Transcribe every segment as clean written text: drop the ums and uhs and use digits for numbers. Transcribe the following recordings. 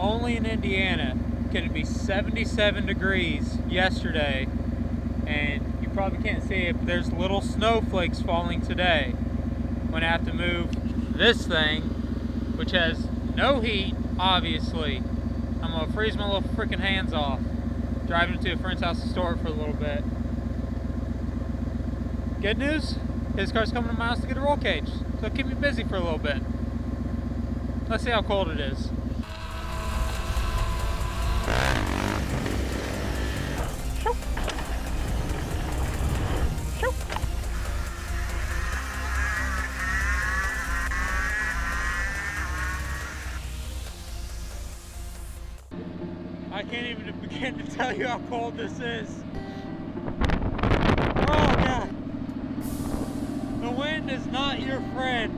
only in Indiana can it be 77 degrees yesterday, and you probably can't see it, but there's little snowflakes falling today. I'm gonna have to move this thing, which has no heat, obviously. I'm gonna freeze my little freaking hands off. Driving to a friend's house to store it for a little bit. Good news, his car's coming to my house to get a roll cage, so it'll keep me busy for a little bit. Let's see how cold it is. I can't even begin to tell you how cold this is. Oh God. The wind is not your friend.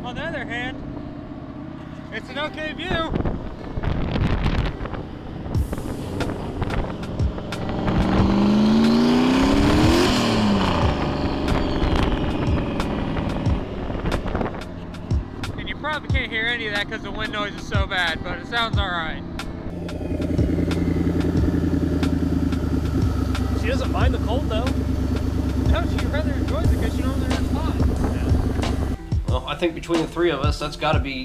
On the other hand, it's an okay view. And you probably can't hear any of that because the wind noise is so bad, but it sounds alright. She doesn't mind the cold though. No, she rather enjoys it because she knows that it's hot. Yeah. Well, I think between the three of us, that's about a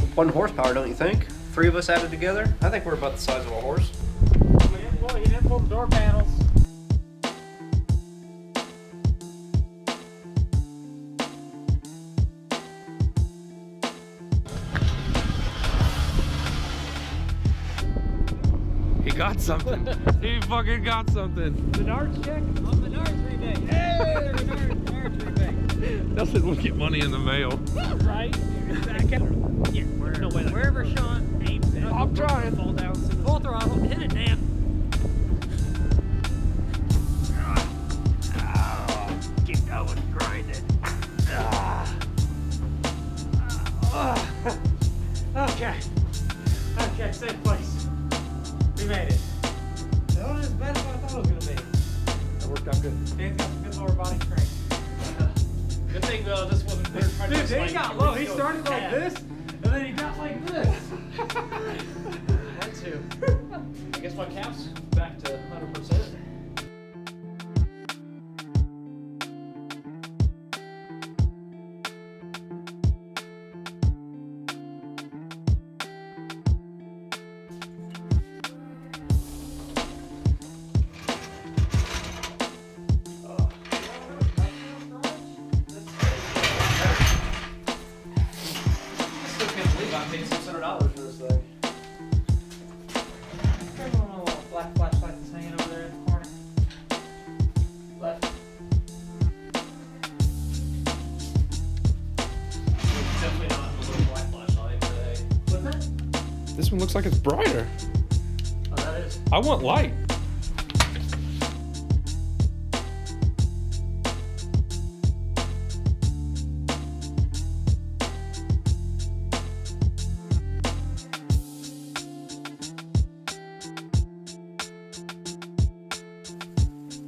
1 horsepower, don't you think? 3 of us added together? I think we're about the size of a horse. He didn't pull the door panels. He got something. He fucking got something. Menards check? On Menards rebate. Hey, Menards rebate. Nothing will get money in the mail. Right? Yeah, no way. Wherever Sean aims it. I'm trying. Fall down. Full throttle. Hit it, damn. Keep going, grind it. Okay. Okay, safe place. We made it. That wasn't as bad as I thought it was gonna be. That worked out good. Dan's got some good lower body strength. Good thing this wasn't there. Dude, Dan got low. He started like this, and then he got like this. Had to. I guess my calf's back to 100%. I paid $600 for this thing. There's one little black flashlight that's hanging over there in the corner. Left. Definitely not a little black flashlight today. What's that? This one looks like it's brighter. Oh, that is. I want light.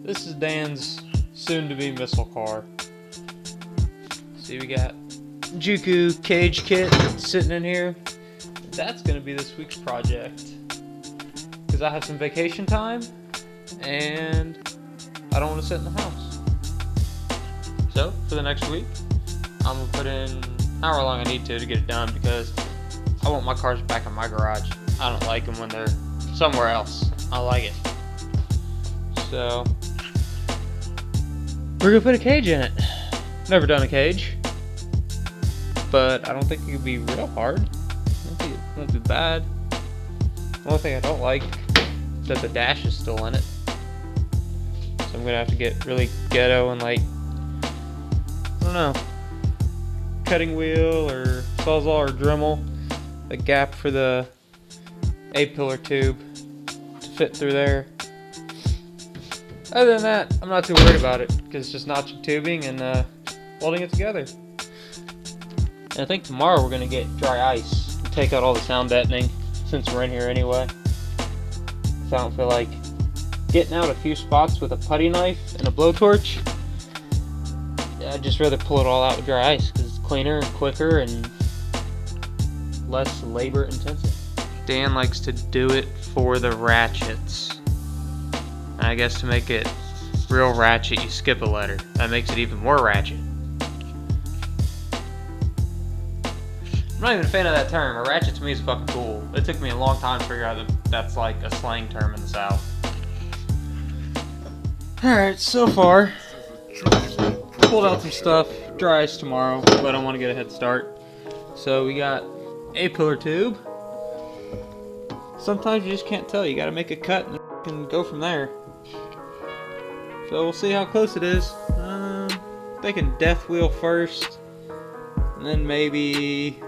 This is Dan's soon-to-be missile car. See, we got Enjuku cage kit sitting in here. That's gonna be this week's project. Because I have some vacation time, and I don't want to sit in the house. So, for the next week, I'm gonna put in however long I need to get it done, because I want my cars back in my garage. I don't like them when they're somewhere else. I like it. So, we're gonna put a cage in it. Never done a cage, but I don't think it could be real hard. It won't be bad. The only thing I don't like is that the dash is still in it. So I'm gonna have to get really ghetto and like, I don't know, cutting wheel or sawzall or Dremel a gap for the A-pillar tube to fit through there. Other than that, I'm not too worried about it, because it's just notching tubing and welding it together. And I think tomorrow we're going to get dry ice and take out all the sound deadening, since we're in here anyway. So I don't feel like getting out a few spots with a putty knife and a blowtorch. I'd just rather pull it all out with dry ice, because it's cleaner and quicker, and less labor intensive. Dan likes to do it for the ratchets. And I guess to make it real ratchet, you skip a letter. That makes it even more ratchet. I'm not even a fan of that term. A ratchet to me is fucking cool. It took me a long time to figure out that that's like a slang term in the South. Alright, so far, pulled out some stuff. Dries tomorrow, but I want to get a head start. So we got a pillar tube. Sometimes you just can't tell. You gotta make a cut and go from there. So we'll see how close it is. Thinking death wheel first. And then maybe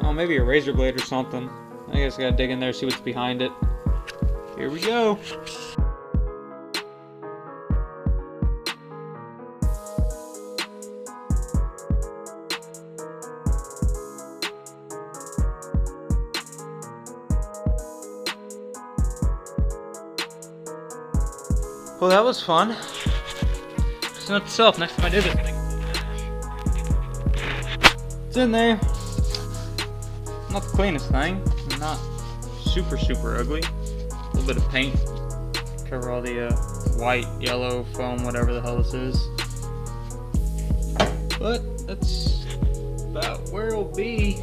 a razor blade or something. I guess I gotta dig in there, see what's behind it. Here we go. Well, that was fun. Just note to self, next time I do this thing. It's in there. Not the cleanest thing. Not super ugly. A little bit of paint. Cover all the white, yellow, foam, whatever the hell this is. But that's about where it'll be.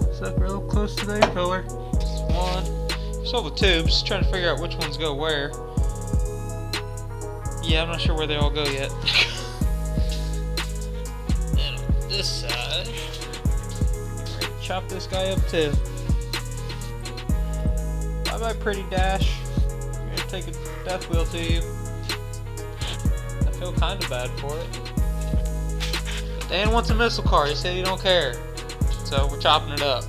Except real close to the A-pillar. One. Saw the tubes, trying to figure out which ones go where. Yeah, I'm not sure where they all go yet. And on this side, I'm ready to chop this guy up too. Bye bye, pretty dash. I'm gonna take a death wheel to you. I feel kind of bad for it. But Dan wants a missile car. He said he don't care. So we're chopping it up.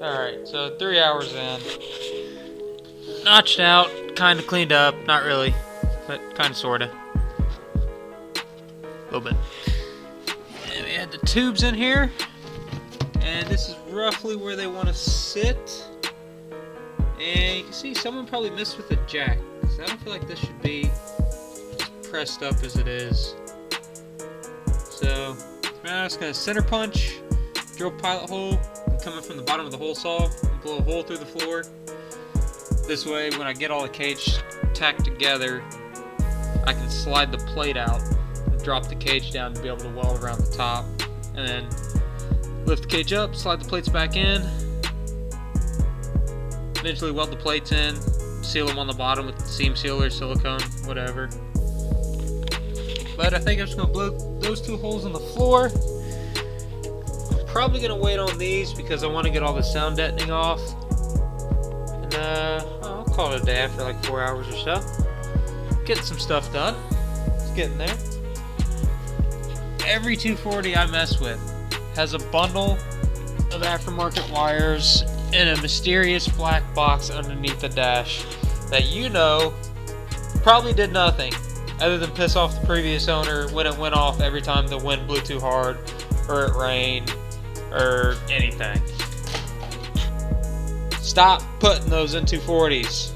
Alright, so 3 hours in. Notched out, kinda cleaned up, not really, but kinda sorta. A little bit. And we had the tubes in here, and this is roughly where they want to sit. And you can see someone probably missed with the jack, because I don't feel like this should be as pressed up as it is. So, I'm just gonna center punch, drill pilot hole, coming from the bottom of the hole saw and blow a hole through the floor. This way, when I get all the cage tacked together, I can slide the plate out and drop the cage down to be able to weld around the top, and then lift the cage up, slide the plates back in, eventually weld the plates in, seal them on the bottom with seam sealer, silicone, whatever. But I think I'm just going to blow those two holes in the floor. Probably gonna wait on these because I want to get all the sound deadening off, and I'll call it a day after like 4 hours or so. Getting some stuff done. It's getting there. Every 240 I mess with has a bundle of aftermarket wires in a mysterious black box underneath the dash that probably did nothing other than piss off the previous owner when it went off every time the wind blew too hard or it rained or anything. Stop putting those in 240s.